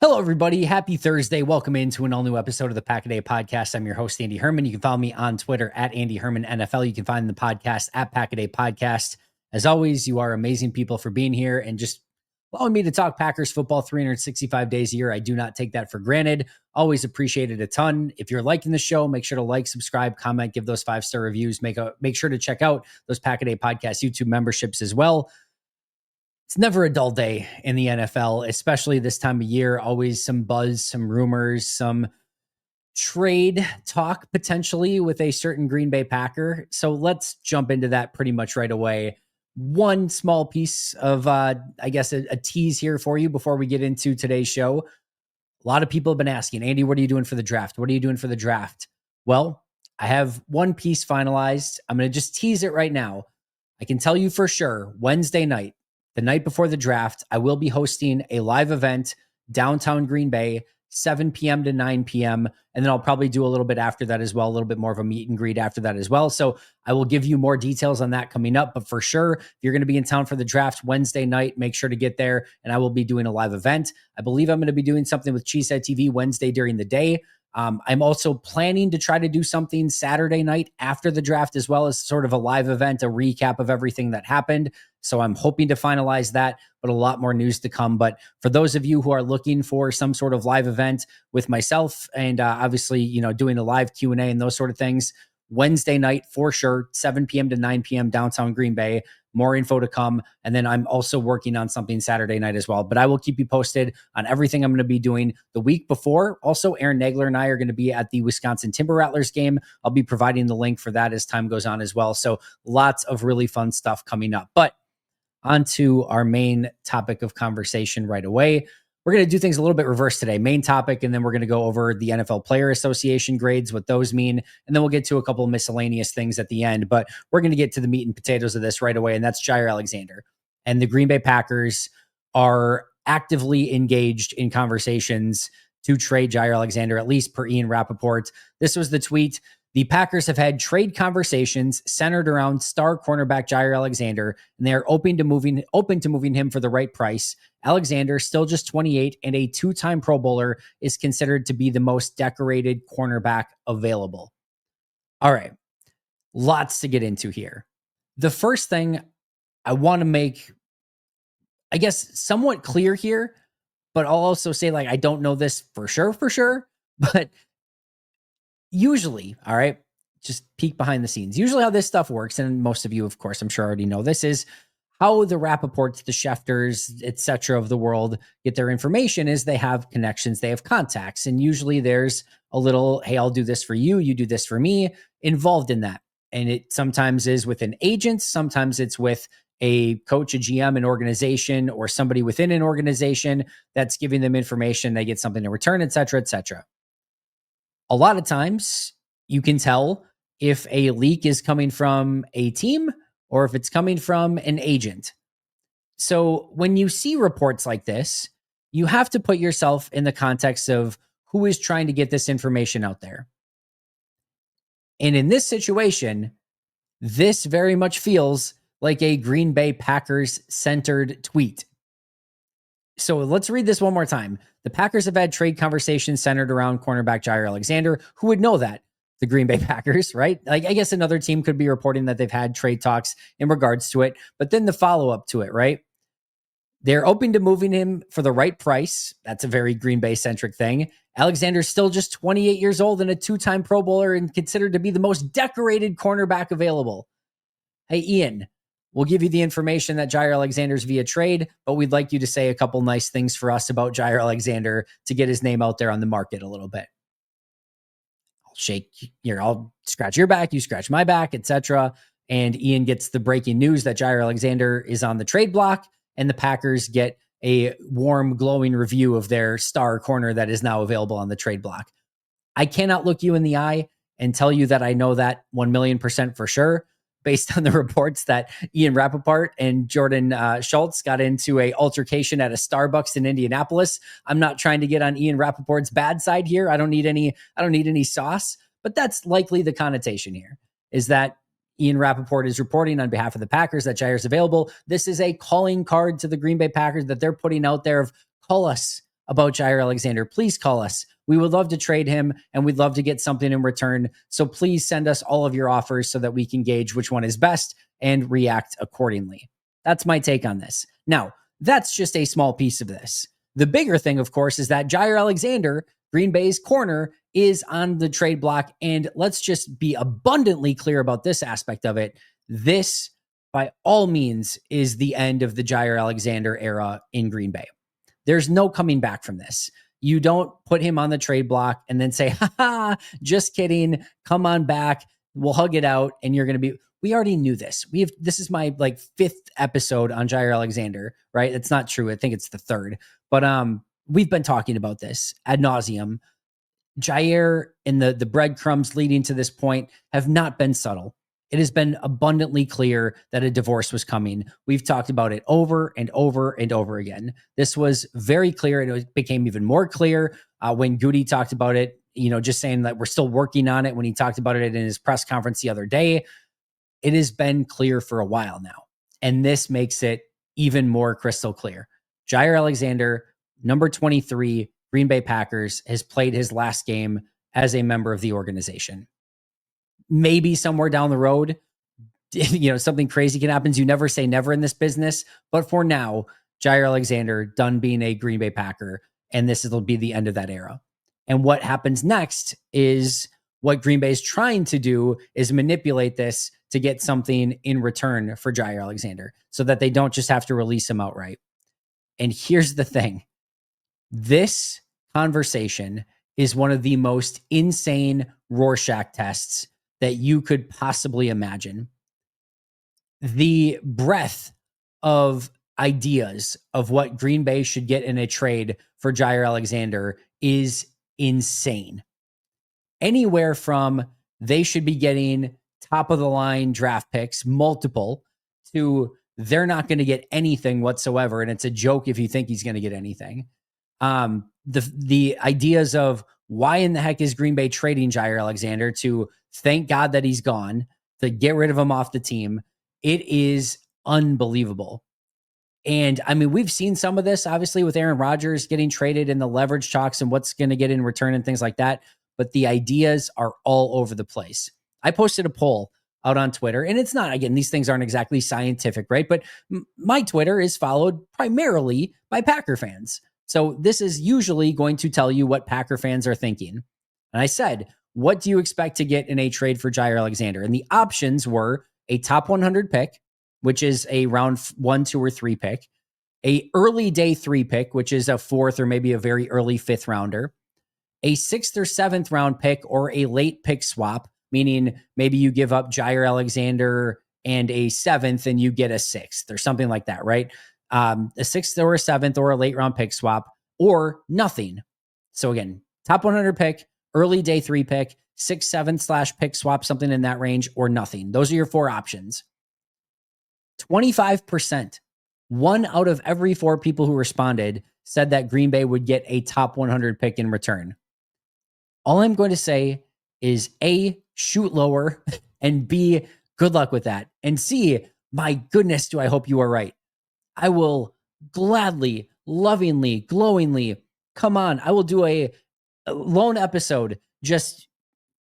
Hello, everybody. Happy Thursday. Welcome into an all-new episode of the Pack a Day podcast. I'm your host, Andy Herman. You can follow me on Twitter at Andy Herman NFL. You can find the podcast at Pack a Day Podcast. As always, you are amazing people for being here and just allowing me to talk Packers football 365 days a year. I do not take that for granted. Always appreciate it a ton. If you're liking the show, make sure to like, subscribe, comment, give those 5-star reviews. Make sure to check out those Pack a Day Podcast YouTube memberships as well. It's never a dull day in the NFL, especially this time of year. Always some buzz, some rumors, some trade talk potentially with a certain Green Bay Packer. So let's jump into that pretty much right away. One small piece of, a tease here for you before we get into today's show. A lot of people have been asking, Andy, what are you doing for the draft? What are you doing for the draft? Well, I have one piece finalized. I'm going to just tease it right now. I can tell you for sure, Wednesday night, the night before the draft, I will be hosting a live event downtown Green Bay, 7 p.m. to 9 p.m. And then I'll probably do a little bit after that as well, a little bit more of a meet and greet after that as well. So I will give you more details on that coming up. But for sure, if you're going to be in town for the draft Wednesday night, make sure to get there. And I will be doing a live event. I believe I'm going to be doing something with Cheesehead TV Wednesday during the day. I'm also planning to try to do something Saturday night after the draft, as well as sort of a live event, a recap of everything that happened. So I'm hoping to finalize that, but a lot more news to come. But for those of you who are looking for some sort of live event with myself and obviously, doing a live Q&A and those sort of things, Wednesday night for sure, 7 p.m. to 9 p.m. downtown Green Bay. More info to come. And then I'm also working on something Saturday night as well. But I will keep you posted on everything I'm going to be doing the week before. Also, Aaron Nagler and I are going to be at the Wisconsin Timber Rattlers game. I'll be providing the link for that as time goes on as well. So lots of really fun stuff coming up. But on to our main topic of conversation right away. We're going to do things a little bit reverse today. Main topic, and then we're going to go over the NFL Player Association grades, what those mean, and then we'll get to a couple of miscellaneous things at the end. But we're going to get to the meat and potatoes of this right away, and that's Jaire Alexander. And the Green Bay Packers are actively engaged in conversations to trade Jaire Alexander, at least per Ian Rappaport. This was the tweet. The Packers have had trade conversations centered around star cornerback Jaire Alexander, and they are open to moving him for the right price. Alexander, still just 28 and a two-time Pro Bowler, is considered to be the most decorated cornerback available. All right, lots to get into here. The first thing I want to make, I guess, somewhat clear here, but I'll also say, I don't know this for sure, but usually, all right, just peek behind the scenes. Usually how this stuff works, and most of you, of course, I'm sure already know this, is how the Rappaports, the Schefters, etc. of the world get their information is they have connections, they have contacts. And usually there's a little, hey, I'll do this for you, you do this for me, involved in that. And it sometimes is with an agent, sometimes it's with a coach, a GM, an organization, or somebody within an organization that's giving them information, they get something in return, etc., etc. A lot of times you can tell if a leak is coming from a team or if it's coming from an agent. So when you see reports like this, you have to put yourself in the context of who is trying to get this information out there. And in this situation, this very much feels like a Green Bay Packers centered tweet. So let's read this one more time. The Packers have had trade conversations centered around cornerback Jaire Alexander. Who would know that? The Green Bay Packers, right? I guess another team could be reporting that they've had trade talks in regards to it. But then the follow-up to it, right? They're open to moving him for the right price. That's a very Green Bay-centric thing. Alexander's still just 28 years old and a two-time Pro Bowler and considered to be the most decorated cornerback available. Hey, Ian, we'll give you the information that Jaire Alexander's via trade, but we'd like you to say a couple nice things for us about Jaire Alexander to get his name out there on the market a little bit. I'll scratch your back, you scratch my back, etc. And Ian gets the breaking news that Jaire Alexander is on the trade block, and the Packers get a warm, glowing review of their star corner that is now available on the trade block. I cannot look you in the eye and tell you that I know that 1,000,000% for sure, based on the reports that Ian Rappaport and Jordan Schultz got into a altercation at a Starbucks in Indianapolis. I'm not trying to get on Ian Rappaport's bad side here. I don't need any sauce, but that's likely the connotation here, is that Ian Rappaport is reporting on behalf of the Packers that Jaire's available. This is a calling card to the Green Bay Packers that they're putting out there of, call us. about Jaire Alexander, please call us. We would love to trade him and we'd love to get something in return. So please send us all of your offers so that we can gauge which one is best and react accordingly. That's my take on this. Now, that's just a small piece of this. The bigger thing, of course, is that Jaire Alexander, Green Bay's corner, is on the trade block. And let's just be abundantly clear about this aspect of it. This, by all means, is the end of the Jaire Alexander era in Green Bay. There's no coming back from this. You don't put him on the trade block and then say, just kidding, come on back, we'll hug it out, and you're going to be... We already knew this. This is my fifth episode on Jaire Alexander, right? It's not true. I think it's the third. But we've been talking about this ad nauseum. Jaire and the breadcrumbs leading to this point have not been subtle. It has been abundantly clear that a divorce was coming. We've talked about it over and over and over again. This was very clear, and it became even more clear when Goody talked about it, just saying that we're still working on it when he talked about it in his press conference the other day. It has been clear for a while now, and this makes it even more crystal clear. Jaire Alexander, number 23, Green Bay Packers, has played his last game as a member of the organization. Maybe somewhere down the road, something crazy can happen. You never say never in this business. But for now, Jaire Alexander done being a Green Bay Packer, and this will be the end of that era. And what happens next is what Green Bay is trying to do is manipulate this to get something in return for Jaire Alexander so that they don't just have to release him outright. And here's the thing. This conversation is one of the most insane Rorschach tests that you could possibly imagine. The breadth of ideas of what Green Bay should get in a trade for Jaire Alexander is insane. Anywhere from they should be getting top of the line draft picks, multiple, to they're not going to get anything whatsoever. And it's a joke if you think he's going to get anything. The ideas of why in the heck is Green Bay trading Jaire Alexander to thank God that he's gone, to get rid of him off the team. It is unbelievable. And I mean, we've seen some of this obviously with Aaron Rodgers getting traded and the leverage talks and what's going to get in return and things like that. But the ideas are all over the place. I posted a poll out on Twitter, and it's not, again, these things aren't exactly scientific, right? But my Twitter is followed primarily by Packer fans. So this is usually going to tell you what Packer fans are thinking. And I said, what do you expect to get in a trade for Jaire Alexander? And the options were a top 100 pick, which is a round 1, 2, or 3 pick, a early day 3 pick, which is a 4th or maybe a very early 5th rounder, a 6th or 7th round pick, or a late pick swap, meaning maybe you give up Jaire Alexander and a 7th and you get a 6th or something like that, right? A 6th or a 7th or a late round pick swap, or nothing. So again, top 100 pick, early day 3 pick, 6, 7/pick swap, something in that range, or nothing. Those are your 4 options. 25%, 1 out of every 4 people who responded said that Green Bay would get a top 100 pick in return. All I'm going to say is A, shoot lower, and B, good luck with that. And C, my goodness, do I hope you are right. I will gladly, lovingly, glowingly, come on, I will do a lone episode just,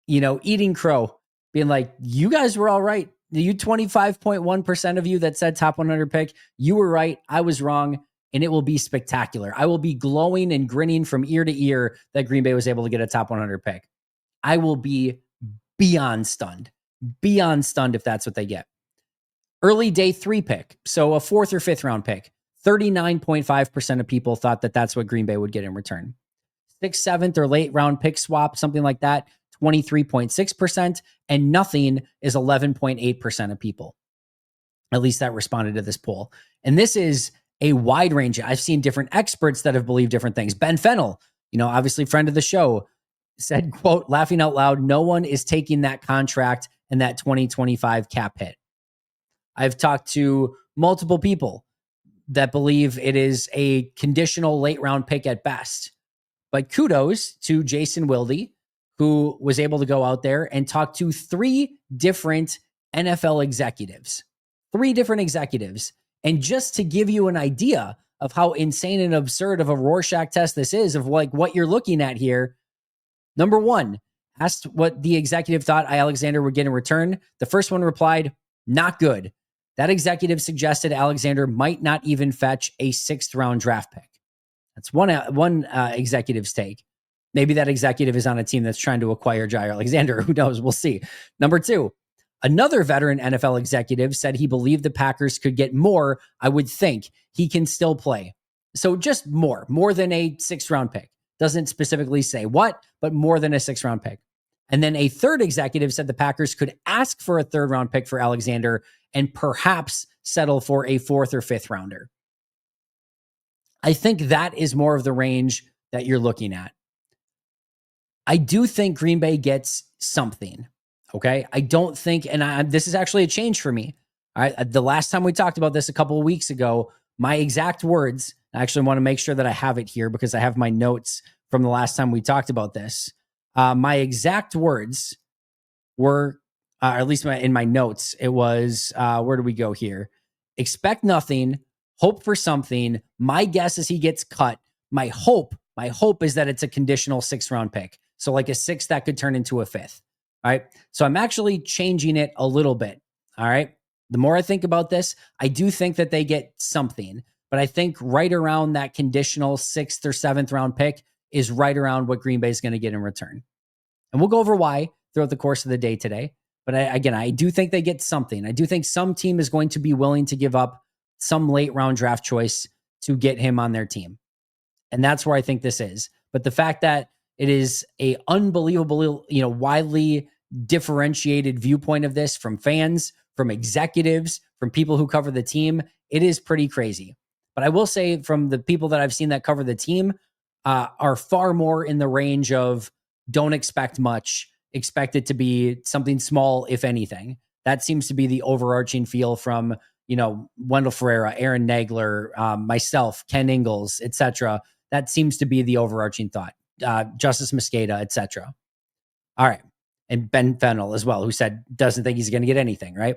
eating crow, being like, you guys were all right. You 25.1% of you that said top 100 pick, you were right. I was wrong. And it will be spectacular. I will be glowing and grinning from ear to ear that Green Bay was able to get a top 100 pick. I will be beyond stunned if that's what they get. Early day 3 pick, so a 4th or 5th round pick. 39.5% of people thought that that's what Green Bay would get in return. 6th, 7th, or late round pick swap, something like that, 23.6%, and nothing is 11.8% of people. At least that responded to this poll. And this is a wide range. I've seen different experts that have believed different things. Ben Fennell, obviously friend of the show, said, quote, laughing out loud, no one is taking that contract and that 2025 cap hit. I've talked to multiple people that believe it is a conditional late round pick at best. But kudos to Jason Wilde, who was able to go out there and talk to 3 different NFL executives. 3 different executives. And just to give you an idea of how insane and absurd of a Rorschach test this is, of like what you're looking at here. Number one, asked what the executive thought Alexander would get in return. The first one replied, not good. That executive suggested Alexander might not even fetch a 6th round draft pick. That's one executive's take. Maybe that executive is on a team that's trying to acquire Jaire Alexander. Who knows? We'll see. Number two, another veteran NFL executive said he believed the Packers could get more. I would think he can still play. So just more than a 6th round pick. Doesn't specifically say what, but more than a 6th round pick. And then a third executive said the Packers could ask for a 3rd round pick for Alexander and perhaps settle for a 4th or 5th rounder. I think that is more of the range that you're looking at. I do think Green Bay gets something. Okay. I don't think, and this is actually a change for me. All right. The last time we talked about this a couple of weeks ago, my exact words, I actually want to make sure that I have it here because I have my notes from the last time we talked about this. My exact words were, or at least in my notes, it was, where do we go here? Expect nothing, hope for something. My guess is he gets cut. My hope is that it's a conditional 6th round pick. So like a 6th that could turn into a 5th. All right. So I'm actually changing it a little bit. All right. The more I think about this, I do think that they get something, but I think right around that conditional 6th or 7th round pick is right around what Green Bay is going to get in return. And we'll go over why throughout the course of the day today. But I do think they get something. I do think some team is going to be willing to give up some late round draft choice to get him on their team. And that's where I think this is. But the fact that it is a unbelievable, widely differentiated viewpoint of this from fans, from executives, from people who cover the team, it is pretty crazy. But I will say from the people that I've seen that cover the team are far more in the range of don't expect much, expect it to be something small, if anything. That seems to be the overarching feel from, Wendell Ferreira, Aaron Nagler, myself, Ken Ingalls, etc. That seems to be the overarching thought. Justice Mosqueda, etc. All right. And Ben Fennell as well, who said doesn't think he's going to get anything, right?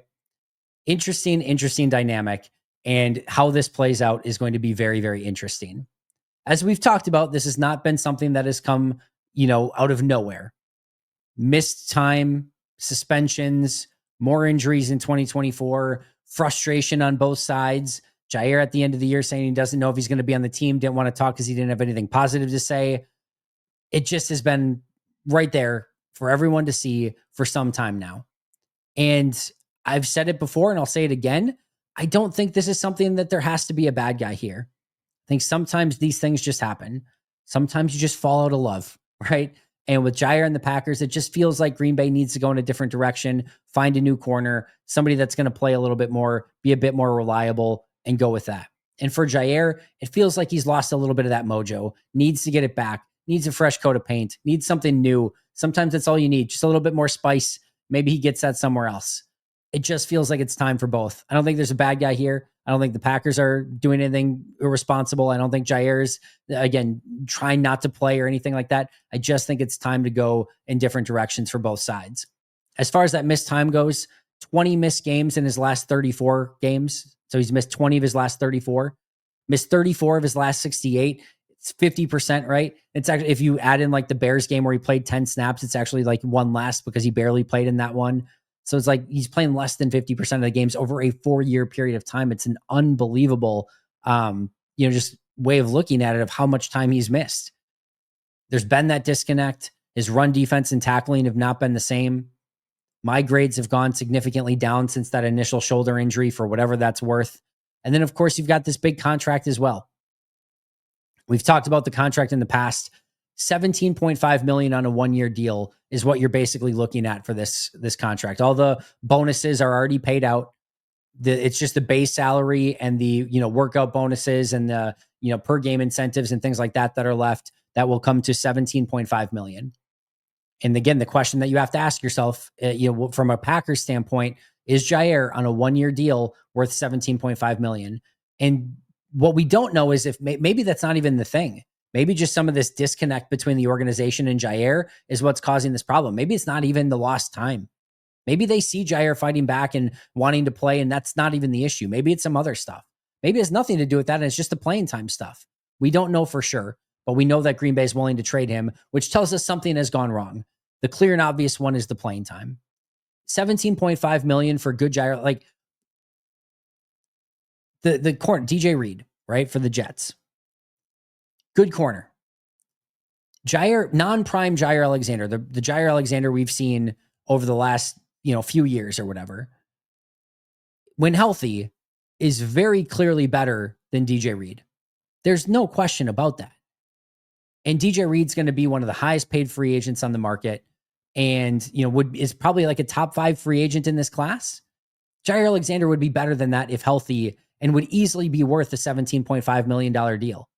Interesting dynamic. And how this plays out is going to be very, very interesting. As we've talked about, this has not been something that has come, out of nowhere. Missed time, suspensions, more injuries in 2024, frustration on both sides. Jaire at the end of the year saying he doesn't know if he's going to be on the team, didn't want to talk because he didn't have anything positive to say. It just has been right there for everyone to see for some time now. And I've said it before and I'll say it again. I don't think this is something that there has to be a bad guy here. I think sometimes these things just happen. Sometimes you just fall out of love, right? And with Jaire and the Packers, it just feels like Green Bay needs to go in a different direction, find a new corner, somebody that's going to play a little bit more, be a bit more reliable, and go with that. And for Jaire, it feels like he's lost a little bit of that mojo, needs to get it back, needs a fresh coat of paint, needs something new. Sometimes that's all you need, just a little bit more spice. Maybe he gets that somewhere else. It just feels like it's time for both. I don't think there's a bad guy here. I don't think the Packers are doing anything irresponsible. I don't think Jaire's, again, trying not to play or anything like that. I just think it's time to go in different directions for both sides. As far as that missed time goes, 20 missed games in his last 34 games. So he's missed 20 of his last 34, missed 34 of his last 68. It's 50%, right? It's actually, if you add in like the Bears game where he played 10 snaps, it's actually like one less because he barely played in that one. So it's like he's playing less than 50% of the games over a 4-year period of time. It's an unbelievable, just way of looking at it of how much time he's missed. There's been that disconnect. His run defense and tackling have not been the same. My grades have gone significantly down since that initial shoulder injury for whatever that's worth. And then, of course, you've got this big contract as well. We've talked about the contract in the past. $17.5 million on a 1-year deal is what you're basically looking at for this contract. All the bonuses are already paid out. It's just the base salary and the workout bonuses and the per game incentives and things like that are left. That will come to $17.5 million. And again, the question that you have to ask yourself, from a Packers standpoint, is Jaire on a 1-year deal worth $17.5 million? And what we don't know is if maybe that's not even the thing. Maybe just some of this disconnect between the organization and Jaire is what's causing this problem. Maybe it's not even the lost time. Maybe they see Jaire fighting back and wanting to play, and that's not even the issue. Maybe it's some other stuff. Maybe it has nothing to do with that, and it's just the playing time stuff. We don't know for sure, but we know that Green Bay is willing to trade him, which tells us something has gone wrong. The clear and obvious one is the playing time. $17.5 million for good Jaire, like the corner, DJ Reed, right, for the Jets. Good corner. Jaire, non-prime Jaire Alexander, the Jaire Alexander we've seen over the last, few years or whatever, when healthy, is very clearly better than DJ Reed. There's no question about that. And DJ Reed's going to be one of the highest paid free agents on the market, and is probably like a top 5 free agent in this class. Jaire Alexander would be better than that if healthy, and would easily be worth a $17.5 million deal.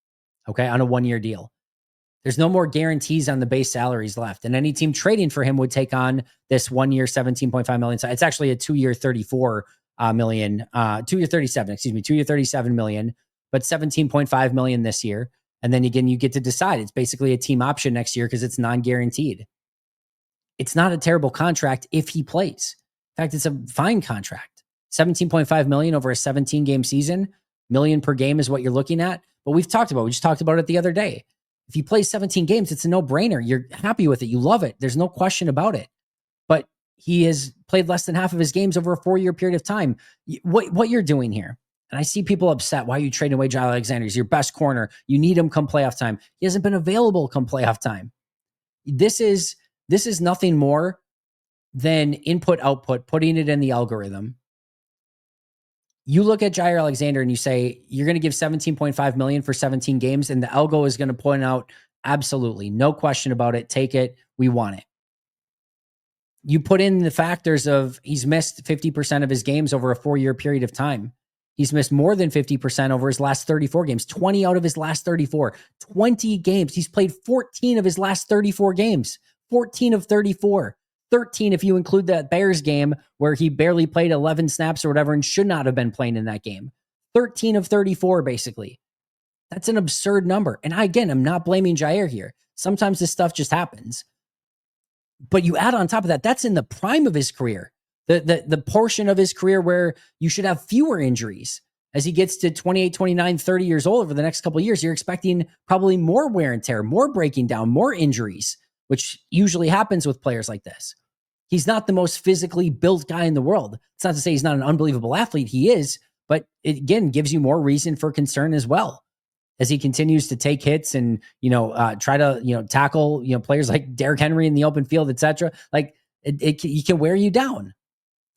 Okay, on a 1-year deal. There's no more guarantees on the base salaries left. And any team trading for him would take on this 1 year, $17.5 million. It's actually a 2 year, $34 million, 2 year, 37, 2 year, $37 million, but $17.5 million this year. And then again, you get to decide. It's basically a team option next year because it's non-guaranteed. It's not a terrible contract if he plays. In fact, it's a fine contract. $17.5 million over a 17 game season, million per game is what you're looking at. But we just talked about it the other day. If he plays 17 games, it's a no-brainer. You're happy with it. You love it. There's no question about it. But he has played less than half of his games over a 4-year period of time. What you're doing here, and I see people upset, why are you trading away Jaire Alexander? He's your best corner. You need him come playoff time. He hasn't been available come playoff time. This is nothing more than input-output, putting it in the algorithm. You look at Jaire Alexander and you say, you're going to give $17.5 million for 17 games, and the algo is going to point out, absolutely, no question about it, take it, we want it. You put in the factors of he's missed 50% of his games over a 4-year period of time. He's missed more than 50% over his last 34 games, 20 out of his last 34, 20 games. He's played 14 of his last 34 games, 14 of 34. 13 if you include that Bears game where he barely played 11 snaps or whatever and should not have been playing in that game. 13 of 34, basically. That's an absurd number. And I'm not blaming Jaire here. Sometimes this stuff just happens. But you add on top of that, that's in the prime of his career. The portion of his career where you should have fewer injuries. As he gets to 28, 29, 30 years old over the next couple of years, you're expecting probably more wear and tear, more breaking down, more injuries, which usually happens with players like this. He's not the most physically built guy in the world. It's not to say he's not an unbelievable athlete. He is, but it again gives you more reason for concern as well as he continues to take hits and, try to, tackle, players like Derrick Henry in the open field, etc. Like it can wear you down.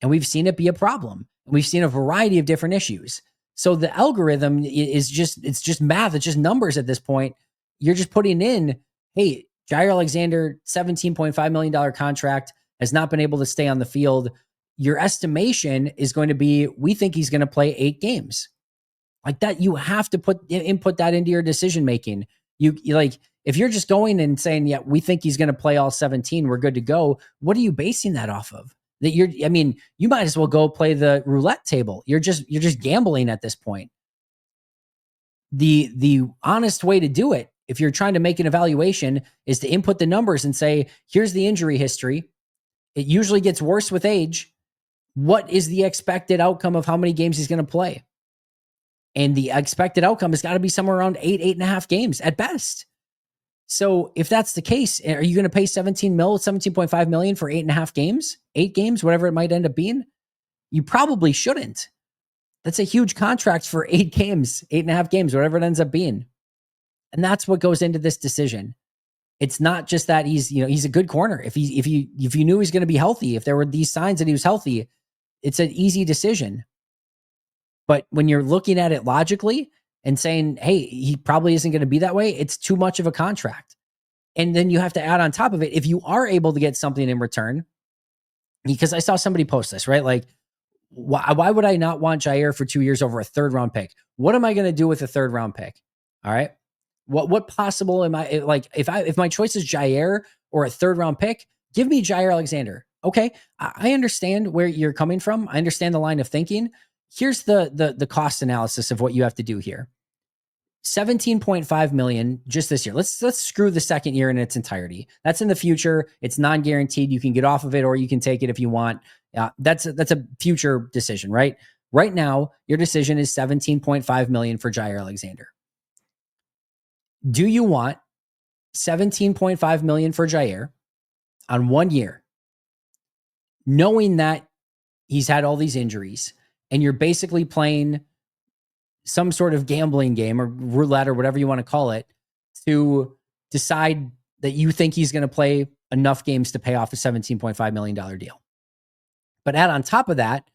And we've seen it be a problem. We've seen a variety of different issues. So the algorithm it's just math. It's just numbers at this point. You're just putting in, hey, Jaire Alexander, $17.5 million contract, has not been able to stay on the field. Your estimation is going to be, we think he's going to play 8 games. Like that, you have to input that into your decision making. You like, if you're just going and saying, yeah, we think he's going to play all 17, we're good to go. What are you basing that off of? That you might as well go play the roulette table. You're just gambling at this point. The honest way to do it, if you're trying to make an evaluation, is to input the numbers and say, here's the injury history. It usually gets worse with age. What is the expected outcome of how many games he's going to play? And the expected outcome has got to be somewhere around 8.5 games at best. So if that's the case, are you going to pay $17.5 million for 8.5 games, 8 games, whatever it might end up being? You probably shouldn't. That's a huge contract for 8 games, 8.5 games, whatever it ends up being. And that's what goes into this decision. It's not just that he's a good corner. If you knew he's going to be healthy, if there were these signs that he was healthy, it's an easy decision. But when you're looking at it logically and saying, hey, he probably isn't going to be that way, it's too much of a contract. And then you have to add on top of it, if you are able to get something in return, because I saw somebody post this, right? Like, why would I not want Jaire for 2 years over a 3rd round pick? What am I going to do with a 3rd round pick? All right. What possible am I like if my choice is Jaire or a 3rd round pick, give me Jaire Alexander. Okay. I understand where you're coming from. I understand the line of thinking. Here's the cost analysis of what you have to do here. $17.5 million just this year. Let's screw the second year in its entirety. That's in the future. It's non-guaranteed. You can get off of it or you can take it if you want. That's a future decision, right? Right now, your decision is $17.5 million for Jaire Alexander. Do you want $17.5 million for Jaire on 1 year, knowing that he's had all these injuries and you're basically playing some sort of gambling game or roulette or whatever you want to call it to decide that you think he's going to play enough games to pay off a $17.5 million deal? But add on top of that,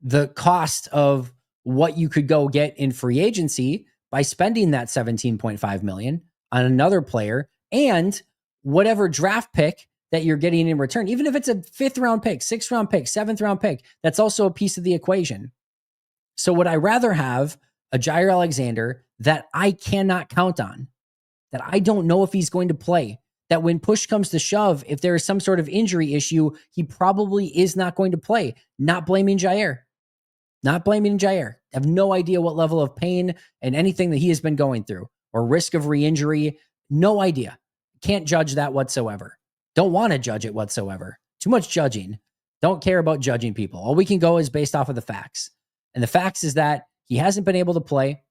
the cost of what you could go get in free agency by spending that $17.5 million on another player, and whatever draft pick that you're getting in return, even if it's a 5th round pick, 6th round pick, 7th round pick, that's also a piece of the equation. So would I rather have a Jaire Alexander that I cannot count on, that I don't know if he's going to play, that when push comes to shove, if there is some sort of injury issue, he probably is not going to play? Not blaming Jaire. Not blaming Jaire. I have no idea what level of pain and anything that he has been going through or risk of re-injury. No idea. Can't judge that whatsoever. Don't want to judge it whatsoever. Too much judging. Don't care about judging people. All we can go is based off of the facts. And the facts is that he hasn't been able to play,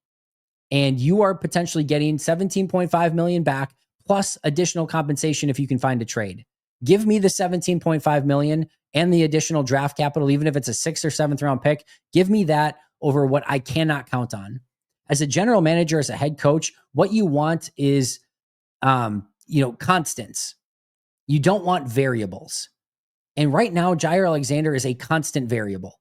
and you are potentially getting $17.5 million back plus additional compensation if you can find a trade. Give me the $17.5 million and the additional draft capital, even if it's a 6th or 7th round pick. Give me that over what I cannot count on. As a general manager, as a head coach, what you want is, constants. You don't want variables. And right now, Jaire Alexander is a constant variable.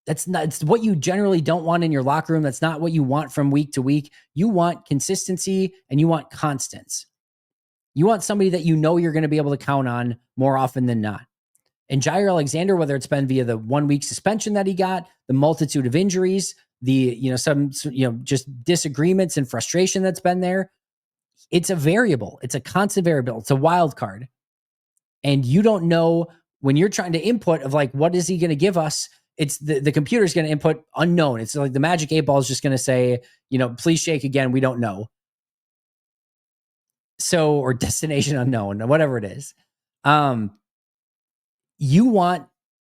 It's what you generally don't want in your locker room. That's not what you want from week to week. You want consistency and you want constants. You want somebody that you know you're going to be able to count on more often than not. And Jaire Alexander, whether it's been via the 1 week suspension that he got, the multitude of injuries, just disagreements and frustration that's been there, it's a variable. It's a constant variable. It's a wild card. And you don't know when you're trying to input of like, what is he going to give us? It's the computer's going to input unknown. It's like the magic 8 ball is just going to say, please shake again. We don't know. So, or destination unknown, or whatever it is. You want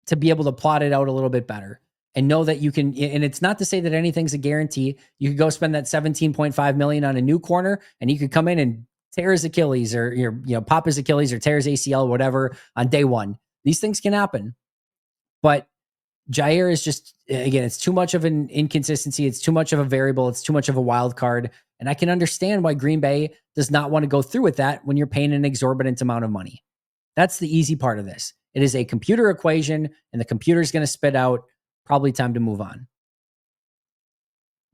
to be able to plot it out a little bit better and know that you can, and it's not to say that anything's a guarantee. You could go spend that $17.5 million on a new corner and you could come in and tear his Achilles or pop his Achilles or tear his ACL, whatever, on day one. These things can happen. But Jaire is just, again, it's too much of an inconsistency. It's too much of a variable. It's too much of a wild card. And I can understand why Green Bay does not want to go through with that when you're paying an exorbitant amount of money. That's the easy part of this. It is a computer equation, and the computer is going to spit out probably time to move on.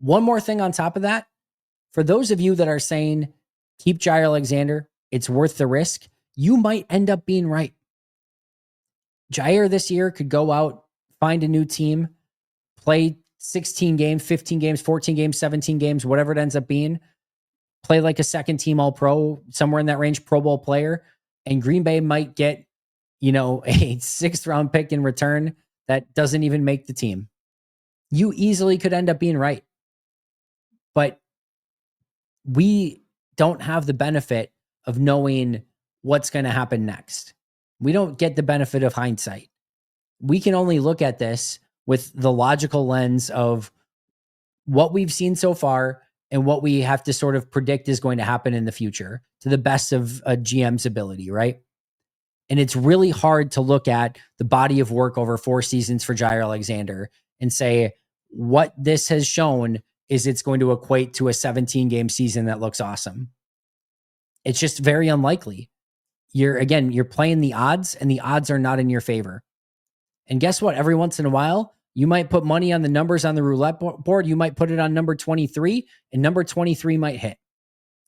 One more thing on top of that, for those of you that are saying, keep Jaire Alexander, it's worth the risk, you might end up being right. Jaire this year could go out, find a new team, play 16 games, 15 games, 14 games, 17 games, whatever it ends up being, play like a second team All-Pro, somewhere in that range, Pro Bowl player, and Green Bay might get, a 6th round pick in return that doesn't even make the team. You easily could end up being right. But we don't have the benefit of knowing what's going to happen next. We don't get the benefit of hindsight. We can only look at this with the logical lens of what we've seen so far and what we have to sort of predict is going to happen in the future to the best of a GM's ability, right? And it's really hard to look at the body of work over 4 seasons for Jaire Alexander and say what this has shown is it's going to equate to a 17-game season that looks awesome. It's just very unlikely. You're playing the odds, and the odds are not in your favor. And guess what? Every once in a while, you might put money on the numbers on the roulette board. You might put it on number 23, and number 23 might hit.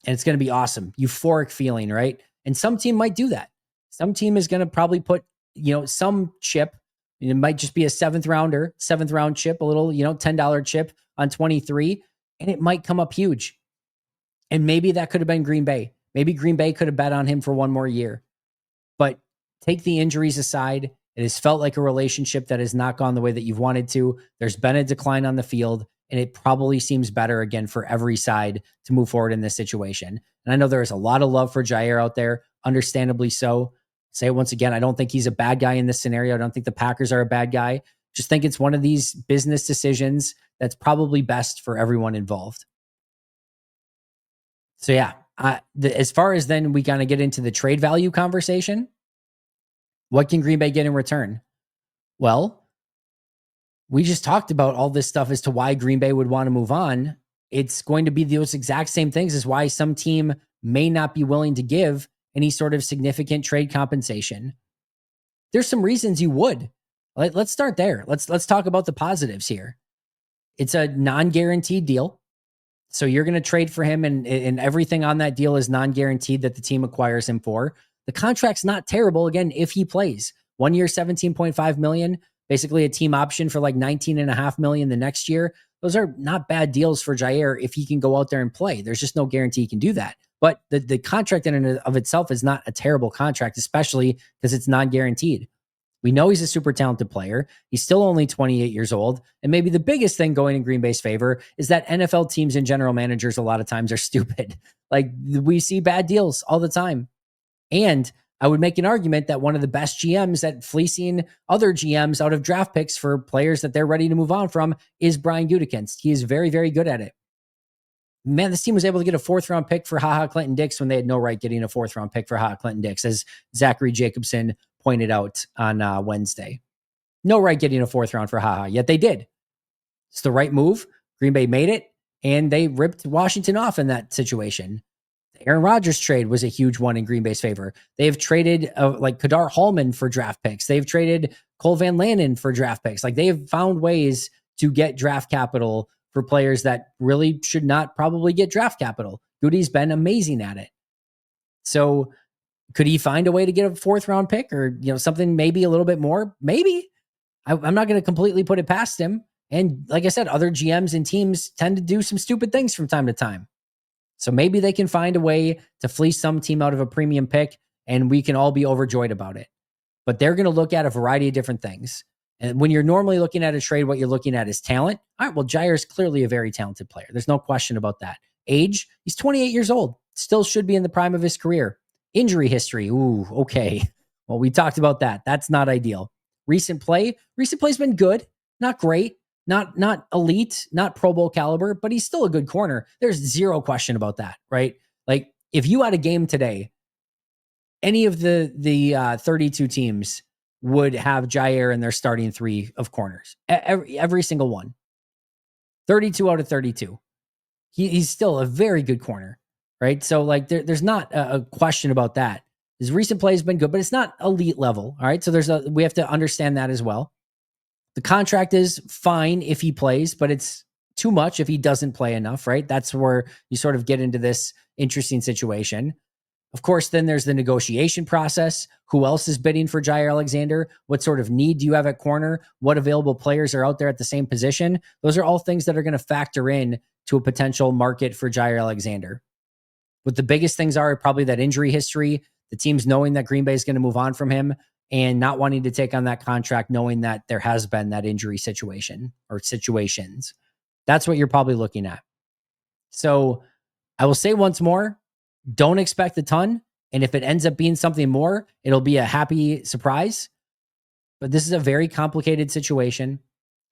And it's going to be awesome. Euphoric feeling, right? And some team might do that. Some team is going to probably put, some chip. It might just be a 7th round chip, a little, $10 chip on 23, and it might come up huge. And maybe that could have been Green Bay. Maybe Green Bay could have bet on him for one more year. But take the injuries aside, it has felt like a relationship that has not gone the way that you've wanted to. There's been a decline on the field, and it probably seems better again for every side to move forward in this situation. And I know there is a lot of love for Jaire out there, understandably so. Say it once again, I don't think he's a bad guy in this scenario. I don't think the Packers are a bad guy. Just think it's one of these business decisions that's probably best for everyone involved. So yeah, as far as then we kind of get into the trade value conversation, what can Green Bay get in return? Well, we just talked about all this stuff as to why Green Bay would want to move on. It's going to be those exact same things as why some team may not be willing to give any sort of significant trade compensation. There's some reasons you would. Let's start there. Let's talk about the positives here. It's a non-guaranteed deal. So you're going to trade for him, and everything on that deal is non-guaranteed that the team acquires him for. The contract's not terrible, again, if he plays. 1 year, $17.5 million, basically a team option for like $19.5 million the next year. Those are not bad deals for Jaire if he can go out there and play. There's just no guarantee he can do that. But the contract in and of itself is not a terrible contract, especially because it's non-guaranteed. We know he's a super talented player. He's still only 28 years old. And maybe the biggest thing going in Green Bay's favor is that NFL teams and general managers a lot of times are stupid. Like, we see bad deals all the time. And I would make an argument that one of the best GMs at fleecing other GMs out of draft picks for players that they're ready to move on from is Brian Gutekunst. He is very, very good at it. Man, this team was able to get a 4th-round pick for HaHa Clinton-Dix when they had no right getting a 4th-round pick for HaHa Clinton-Dix, as Zachary Jacobson pointed out on Wednesday. No right getting a 4th round for HaHa, yet they did. It's the right move. Green Bay made it, and they ripped Washington off in that situation. The Aaron Rodgers trade was a huge one in Green Bay's favor. They've traded like Kadar Hallman for draft picks. They've traded Cole Van Lannon for draft picks. Like, they've found ways to get draft capital for players that really should not probably get draft capital. Goody's been amazing at it. So could he find a way to get a 4th round pick or, something maybe a little bit more? Maybe. I'm not going to completely put it past him. And like I said, other GMs and teams tend to do some stupid things from time to time. So maybe they can find a way to fleece some team out of a premium pick, and we can all be overjoyed about it. But they're going to look at a variety of different things. And when you're normally looking at a trade, what you're looking at is talent. All right, well, Jaire is clearly a very talented player. There's no question about that. Age, he's 28 years old. Still should be in the prime of his career. Injury history, ooh, okay. Well, we talked about that. That's not ideal. Recent play's been good, not great, not elite, not Pro Bowl caliber, but he's still a good corner. There's zero question about that, right? Like, if you had a game today, any of the 32 teams would have Jaire in their starting 3 of corners. Every single one. 32 out of 32. He's still a very good corner, right? So, like, there's not a question about that. His recent play has been good, but it's not elite level, all right? So we have to understand that as well. The contract is fine if he plays, but it's too much if he doesn't play enough, right? That's where you sort of get into this interesting situation. Of course, then there's the negotiation process. Who else is bidding for Jaire Alexander? What sort of need do you have at corner? What available players are out there at the same position? Those are all things that are going to factor in to a potential market for Jaire Alexander. What the biggest things are probably that injury history, the teams knowing that Green Bay is going to move on from him and not wanting to take on that contract, knowing that there has been that injury situation or situations. That's what you're probably looking at. So I will say once more, don't expect a ton. And if it ends up being something more, it'll be a happy surprise. But this is a very complicated situation.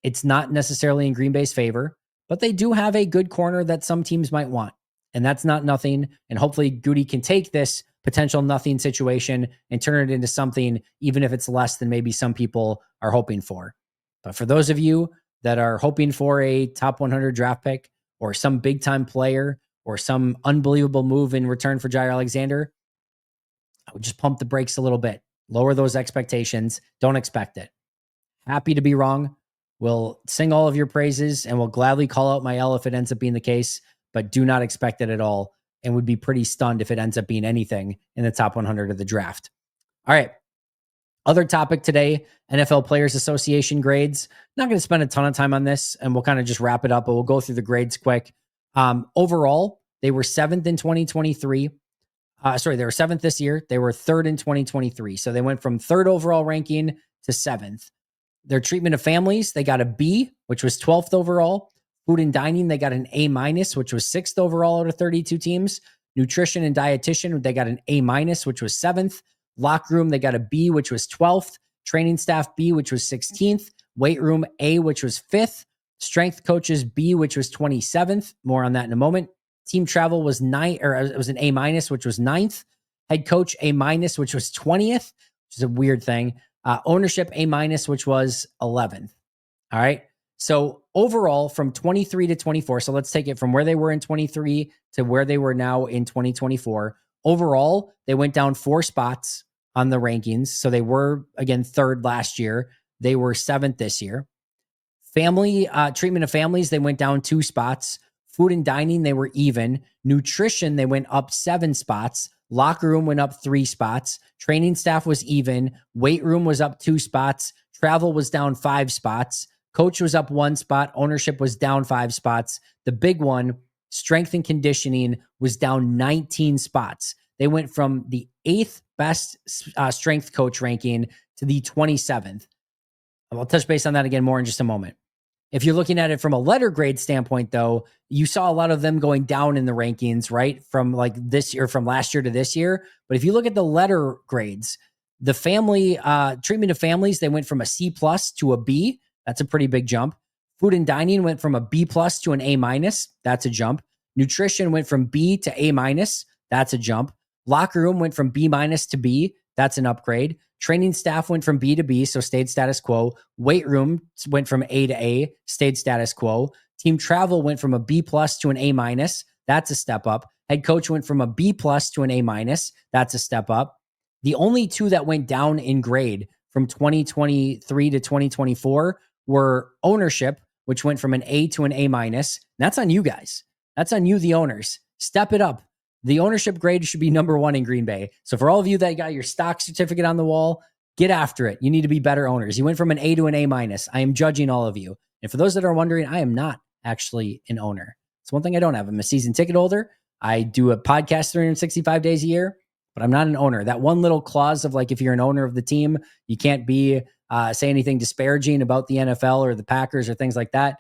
It's not necessarily in Green Bay's favor, but they do have a good corner that some teams might want. And that's not nothing. And hopefully Goody can take this potential nothing situation and turn it into something, even if it's less than maybe some people are hoping for. But for those of you that are hoping for a top 100 draft pick or some big time player or some unbelievable move in return for Jaire Alexander, I would just pump the brakes a little bit, lower those expectations. Don't expect it. Happy to be wrong. We'll sing all of your praises and we'll gladly call out my L if it ends up being the case, but do not expect it at all. And would be pretty stunned if it ends up being anything in the top 100 of the draft. All right. Other topic today, NFL Players Association grades. Not going to spend a ton of time on this, and we'll kind of just wrap it up, but we'll go through the grades quick. Overall, they were 7th in 2023. They were 7th this year. They were 3rd in 2023. So they went from 3rd overall ranking to 7th. Their treatment of families, they got a B, which was 12th overall. Food and dining, they got an A-, which was 6th overall out of 32 teams. Nutrition and dietitian, they got an A-, which was 7th. Locker room, they got a B, which was 12th. Training staff B, which was 16th. weight room A, which was 5th, strength coaches B, which was 27th. More on that in a moment. Team travel was it was an A minus, which was 9th. Head coach A minus, which was 20th, which is a weird thing. Ownership A minus, which was 11th. All right. So overall, from 23 to 24, so let's take it from where they were in 23 to where they were now in 2024. Overall, they went down 4 spots on the rankings. So they were, again, 3rd last year. They were 7th this year. Family treatment of families, they went down 2 spots. Food and dining, they were even. Nutrition, they went up 7 spots. Locker room went up 3 spots. Training staff was even. Weight room was up 2 spots. Travel was down 5 spots. Coach was up 1 spot. Ownership was down 5 spots. The big one, strength and conditioning, was down 19 spots. They went from the 8th best strength coach ranking to the 27th. I'll touch base on that again more in just a moment. If you're looking at it from a letter grade standpoint, though, you saw a lot of them going down in the rankings, right? From like this year, from last year to this year. But if you look at the letter grades, the family treatment of families, they went from a C plus to a B. That's a pretty big jump. Food and dining went from a B plus to an A minus. That's a jump. Nutrition went from B to A minus. That's a jump. Locker room went from B minus to B. That's an upgrade. Training staff went from B to B, so stayed status quo. Weight room went from A to A, stayed status quo. Team travel went from a B plus to an A minus. That's a step up. Head coach went from a B plus to an A minus. That's a step up. The only 2 that went down in grade from 2023 to 2024 were ownership, which went from an A to an A minus. That's on you guys. That's on you, the owners. Step it up. The ownership grade should be number 1 in Green Bay. So for all of you that got your stock certificate on the wall, get after it. You need to be better owners. You went from an A to an A minus. I am judging all of you. And for those that are wondering, I am not actually an owner. It's one thing I don't have. I'm a season ticket holder. I do a podcast 365 days a year, but I'm not an owner. That one little clause of like, if you're an owner of the team, you can't be say anything disparaging about the NFL or the Packers or things like that.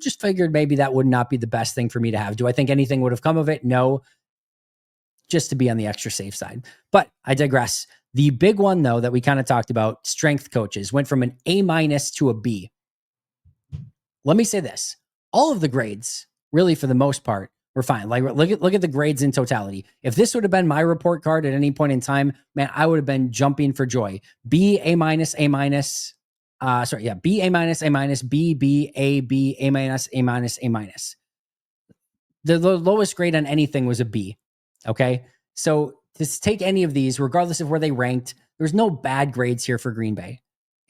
Just figured maybe that would not be the best thing for me to have. Do I think anything would have come of it? No. Just to be on the extra safe side. But I digress. The big one, though, that we kind of talked about, strength coaches, went from an A minus to a B. Let me say this. All of the grades, really for the most part, were fine. Like, look at the grades in totality. If this would have been my report card at any point in time, man, I would have been jumping for joy. B, A minus, A minus. B, A minus, A minus, B, B, A, B, A minus, A minus, A minus. The lowest grade on anything was a B. Okay. So to take any of these, regardless of where they ranked, there's no bad grades here for Green Bay.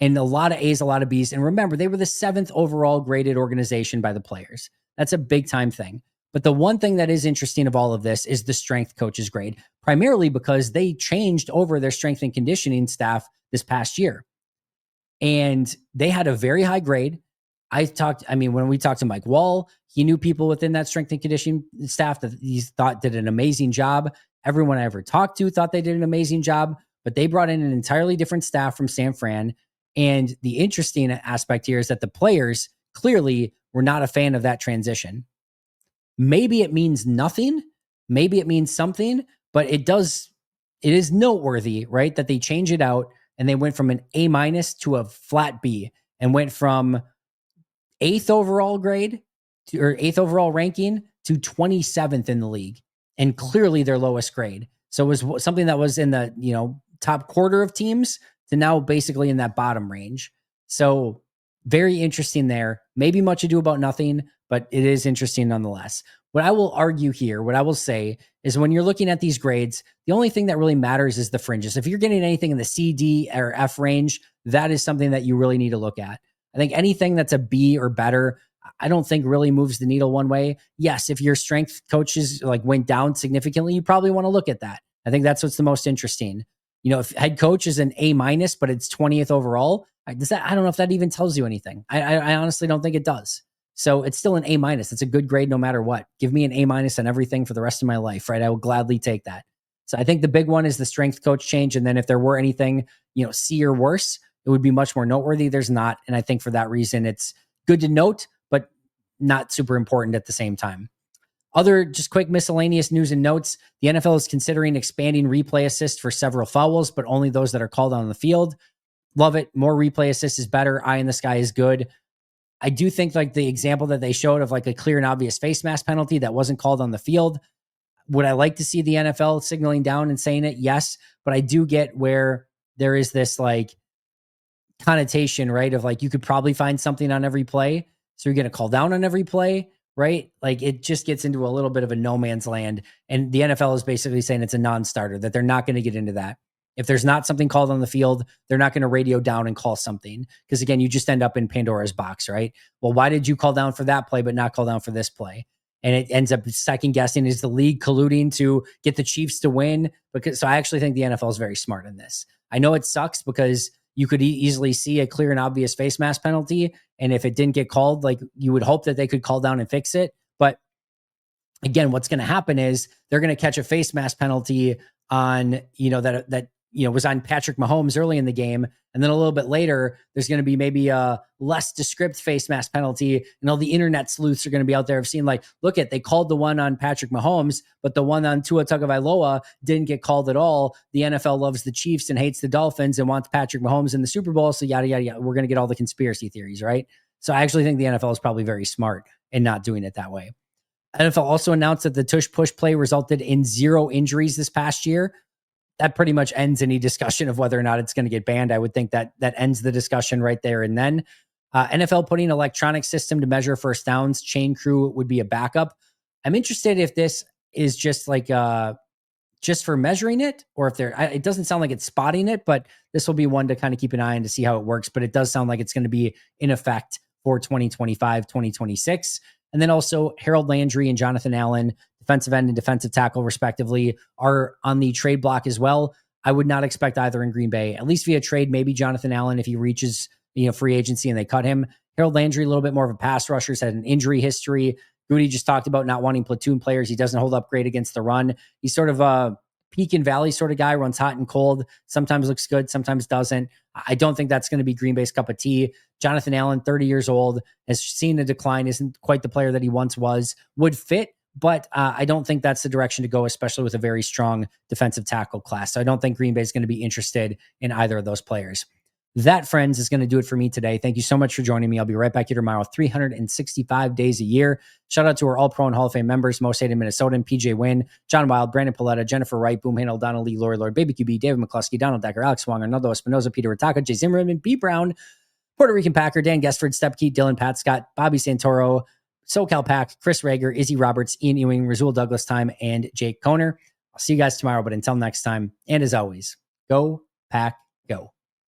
And a lot of A's, a lot of B's. And remember, they were the 7th overall graded organization by the players. That's a big time thing. But the one thing that is interesting of all of this is the strength coaches grade, primarily because they changed over their strength and conditioning staff this past year. And they had a very high grade. When we talked to Mike Wall, he knew people within that strength and conditioning staff that he thought did an amazing job. Everyone I ever talked to thought they did an amazing job, but they brought in an entirely different staff from San Fran. And the interesting aspect here is that the players clearly were not a fan of that transition. Maybe it means nothing. Maybe it means something, but it is noteworthy, right? That they change it out and they went from an A minus to a flat B and went from 8th overall grade or 8th overall ranking to 27th in the league, and clearly their lowest grade. So it was something that was in the, top quarter of teams to now basically in that bottom range. So very interesting there. Maybe much ado about nothing, but it is interesting nonetheless. What I will argue here, what I will say is when you're looking at these grades, the only thing that really matters is the fringes. If you're getting anything in the C, D, or F range, that is something that you really need to look at. I think anything that's a B or better, I don't think really moves the needle one way. Yes, if your strength coaches went down significantly, you probably want to look at that. I think that's what's the most interesting. If head coach is an A minus, but it's 20th overall, I don't know if that even tells you anything. I honestly don't think it does. So it's still an A minus. It's a good grade no matter what. Give me an A minus on everything for the rest of my life, right? I will gladly take that. So I think the big one is the strength coach change. And then if there were anything, C or worse, it would be much more noteworthy. There's not. And I think for that reason, it's good to note, but not super important at the same time. Other just quick miscellaneous news and notes. The NFL is considering expanding replay assist for several fouls, but only those that are called on the field. Love it. More replay assists is better. Eye in the sky is good. I do think like the example that they showed of like a clear and obvious face mask penalty that wasn't called on the field. Would I like to see the NFL signaling down and saying it? Yes. But I do get where there is this like connotation, right? Of like, you could probably find something on every play. So you're going to call down on every play, right? Like it just gets into a little bit of a no man's land. And the NFL is basically saying it's a non-starter, that they're not going to get into that. If there's not something called on the field, they're not going to radio down and call something. Because again, you just end up in Pandora's box, right? Well, why did you call down for that play, but not call down for this play? And it ends up second guessing. Is the league colluding to get the Chiefs to win? So I actually think the NFL is very smart in this. I know it sucks because you could easily see a clear and obvious face mask penalty. And if it didn't get called, like you would hope that they could call down and fix it. But again, what's going to happen is they're going to catch a face mask penalty on, that was on Patrick Mahomes early in the game. And then a little bit later, there's going to be maybe a less descriptive face mask penalty. And all the internet sleuths are going to be out there of seeing like, look they called the one on Patrick Mahomes, but the one on Tua Tagovailoa didn't get called at all. The NFL loves the Chiefs and hates the Dolphins and wants Patrick Mahomes in the Super Bowl. So yada, yada, yada. We're going to get all the conspiracy theories, right? So I actually think the NFL is probably very smart in not doing it that way. NFL also announced that the tush push play resulted in 0 injuries this past year. That pretty much ends any discussion of whether or not it's going to get banned. I would think that ends the discussion right there and then. NFL putting electronic system to measure first downs. Chain crew would be a backup. I'm interested if this is just like just for measuring it, or if it doesn't sound like it's spotting it, but this will be one to kind of keep an eye on to see how it works. But it does sound like it's going to be in effect for 2025, 2026. And then also Harold Landry and Jonathan Allen, defensive end and defensive tackle respectively, are on the trade block as well. I would not expect either in Green Bay, at least via trade, maybe Jonathan Allen if he reaches free agency and they cut him. Harold Landry, a little bit more of a pass rusher, has had an injury history. Goody just talked about not wanting platoon players. He doesn't hold up great against the run. He's sort of a peak and valley sort of guy, runs hot and cold, sometimes looks good, sometimes doesn't. I don't think that's going to be Green Bay's cup of tea. Jonathan Allen, 30 years old, has seen a decline, isn't quite the player that he once was, would fit, but I don't think that's the direction to go, especially with a very strong defensive tackle class. So I don't think Green Bay is going to be interested in either of those players. That, friends, is going to do it for me today. Thank you so much for joining me. I'll be right back here tomorrow, 365 days a year. Shout out to our All-Pro and Hall of Fame members, Most Hated Minnesotan, PJ Wynn, John Wild, Brandon Paletta, Jennifer Wright, Boom Handle, Donald Lee, Lori Lord, Baby QB, David McCluskey, Donald Decker, Alex Wong, Arnaldo Espinoza, Peter Ritaka, Jay Zimmerman, B. Brown, Puerto Rican Packer, Dan Guestford, Stepkeet, Dylan Pat Scott, Bobby Santoro, SoCal Pack, Chris Rager, Izzy Roberts, Ian Ewing, Razul Douglas Time, and Jake Koner. I'll see you guys tomorrow, but until next time, and as always, go Pack, go.